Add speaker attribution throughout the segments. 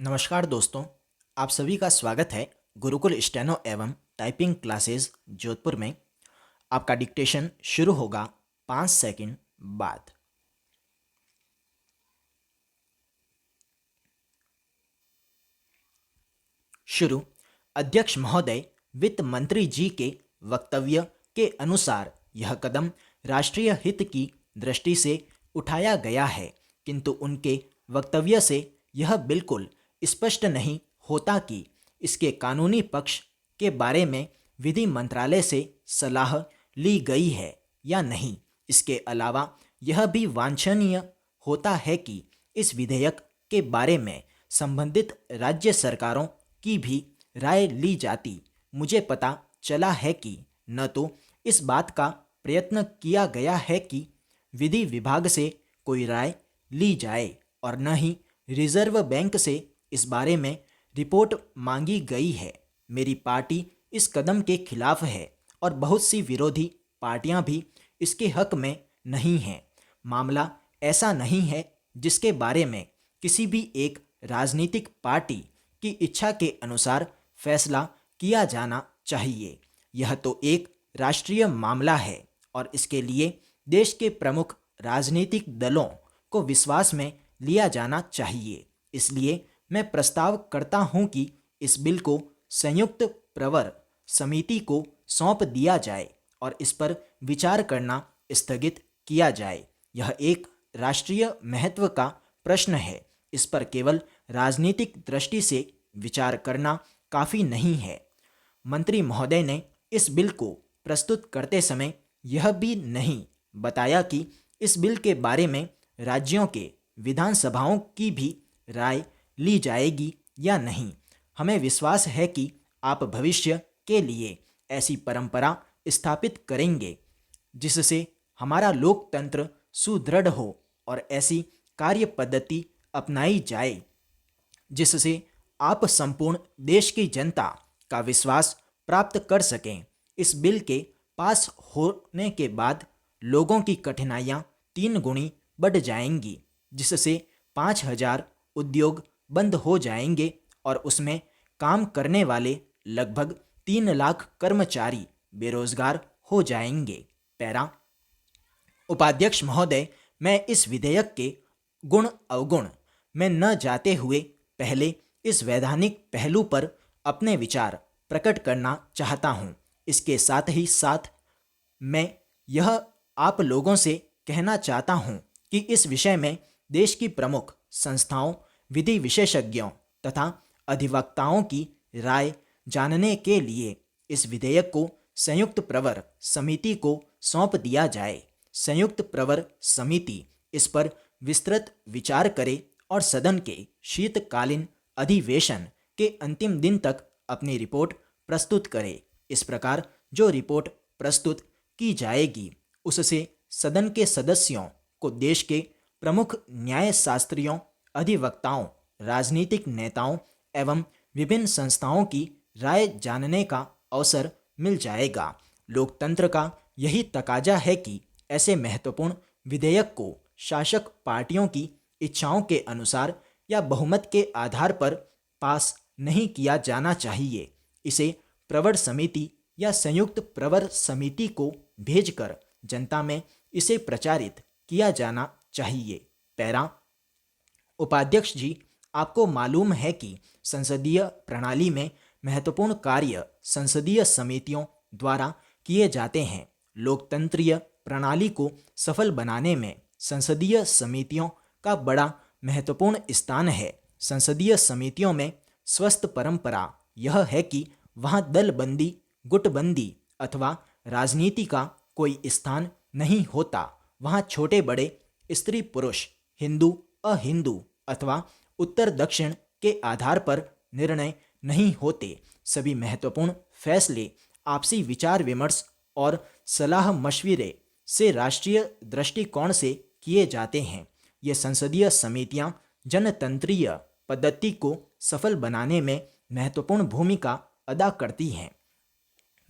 Speaker 1: नमस्कार दोस्तों, आप सभी का स्वागत है गुरुकुल स्टेनो एवं टाइपिंग क्लासेस जोधपुर में। आपका डिक्टेशन शुरू होगा 5 सेकंड बाद। शुरू। अध्यक्ष महोदय, वित्त मंत्री जी के वक्तव्य के अनुसार यह कदम राष्ट्रीय हित की दृष्टि से उठाया गया है, किंतु उनके वक्तव्य से यह बिल्कुल स्पष्ट नहीं होता कि इसके कानूनी पक्ष के बारे में विधि मंत्रालय से सलाह ली गई है या नहीं। इसके अलावा यह भी वांछनीय होता है कि इस विधेयक के बारे में संबंधित राज्य सरकारों की भी राय ली जाती। मुझे पता चला है कि न तो इस बात का प्रयत्न किया गया है कि विधि विभाग से कोई राय ली जाए और न ही रिजर्व बैंक से इस बारे में रिपोर्ट मांगी गई है। मेरी पार्टी इस कदम के खिलाफ है और बहुत सी विरोधी पार्टियां भी इसके हक में नहीं हैं। मामला ऐसा नहीं है जिसके बारे में किसी भी एक राजनीतिक पार्टी की इच्छा के अनुसार फैसला किया जाना चाहिए। यह तो एक राष्ट्रीय मामला है और इसके लिए देश के प्रमुख राजनीतिक दलों को विश्वास में लिया जाना चाहिए। इसलिए मैं प्रस्ताव करता हूं कि इस बिल को संयुक्त प्रवर समिति को सौंप दिया जाए और इस पर विचार करना स्थगित किया जाए। यह एक राष्ट्रीय महत्व का प्रश्न है। इस पर केवल राजनीतिक दृष्टि से विचार करना काफ़ी नहीं है। मंत्री महोदय ने इस बिल को प्रस्तुत करते समय यह भी नहीं बताया कि इस बिल के बारे में राज्यों के विधानसभाओं की भी राय ली जाएगी या नहीं। हमें विश्वास है कि आप भविष्य के लिए ऐसी परंपरा स्थापित करेंगे जिससे हमारा लोकतंत्र सुदृढ़ हो और ऐसी कार्य पद्धति अपनाई जाए जिससे आप संपूर्ण देश की जनता का विश्वास प्राप्त कर सकें। इस बिल के पास होने के बाद लोगों की कठिनाइयां 3 गुनी बढ़ जाएंगी, जिससे 5,000 उद्योग बंद हो जाएंगे और उसमें काम करने वाले लगभग 3 लाख कर्मचारी बेरोजगार हो जाएंगे। पैरा। उपाध्यक्ष महोदय, मैं इस विधेयक के गुण अवगुण में न जाते हुए पहले इस वैधानिक पहलू पर अपने विचार प्रकट करना चाहता हूँ। इसके साथ ही साथ मैं यह आप लोगों से कहना चाहता हूँ कि इस विषय में देश की प्रमुख संस्थाओं, विधि विशेषज्ञों तथा अधिवक्ताओं की राय जानने के लिए इस विधेयक को संयुक्त प्रवर समिति को सौंप दिया जाए। संयुक्त प्रवर समिति इस पर विस्तृत विचार करे और सदन के शीतकालीन अधिवेशन के अंतिम दिन तक अपनी रिपोर्ट प्रस्तुत करे। इस प्रकार जो रिपोर्ट प्रस्तुत की जाएगी उससे सदन के सदस्यों को देश के प्रमुख न्यायशास्त्रियों, अधिवक्ताओं, राजनीतिक नेताओं एवं विभिन्न संस्थाओं की राय जानने का अवसर मिल जाएगा। लोकतंत्र का यही तकाजा है कि ऐसे महत्वपूर्ण विधेयक को शासक पार्टियों की इच्छाओं के अनुसार या बहुमत के आधार पर पास नहीं किया जाना चाहिए। इसे प्रवर समिति या संयुक्त प्रवर समिति को भेजकर जनता में इसे प्रचारित किया जाना चाहिए। पैरा। उपाध्यक्ष जी, आपको मालूम है कि संसदीय प्रणाली में महत्वपूर्ण कार्य संसदीय समितियों द्वारा किए जाते हैं। लोकतंत्रीय प्रणाली को सफल बनाने में संसदीय समितियों का बड़ा महत्वपूर्ण स्थान है। संसदीय समितियों में स्वस्थ परंपरा यह है कि वहाँ दलबंदी, गुटबंदी अथवा राजनीति का कोई स्थान नहीं होता। वहाँ छोटे बड़े, स्त्री पुरुष, हिंदू अहिंदू अथवा उत्तर दक्षिण के आधार पर निर्णय नहीं होते। सभी महत्वपूर्ण फैसले आपसी विचार विमर्श और सलाह मशविरे से राष्ट्रीय दृष्टिकोण से किए जाते हैं। ये संसदीय समितियां जनतंत्रीय पद्धति को सफल बनाने में महत्वपूर्ण भूमिका अदा करती हैं।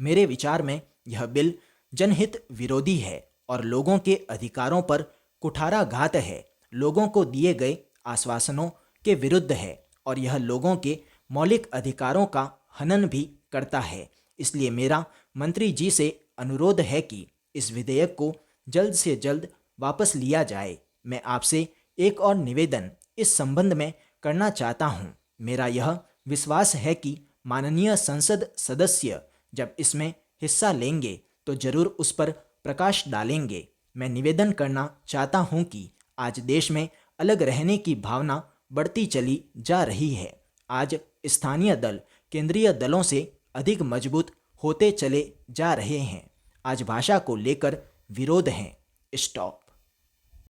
Speaker 1: मेरे विचार में यह बिल जनहित विरोधी है और लोगों के अधिकारों पर कुठाराघात है। लोगों को दिए गए आश्वासनों के विरुद्ध है और यह लोगों के मौलिक अधिकारों का हनन भी करता है। इसलिए मेरा मंत्री जी से अनुरोध है कि इस विधेयक को जल्द से जल्द वापस लिया जाए। मैं आपसे एक और निवेदन इस संबंध में करना चाहता हूँ। मेरा यह विश्वास है कि माननीय संसद सदस्य जब इसमें हिस्सा लेंगे तो जरूर उस पर प्रकाश डालेंगे। मैं निवेदन करना चाहता हूं कि आज देश में अलग रहने की भावना बढ़ती चली जा रही है। आज स्थानीय दल केंद्रीय दलों से अधिक मजबूत होते चले जा रहे हैं। आज भाषा को लेकर विरोध हैं। स्टॉप।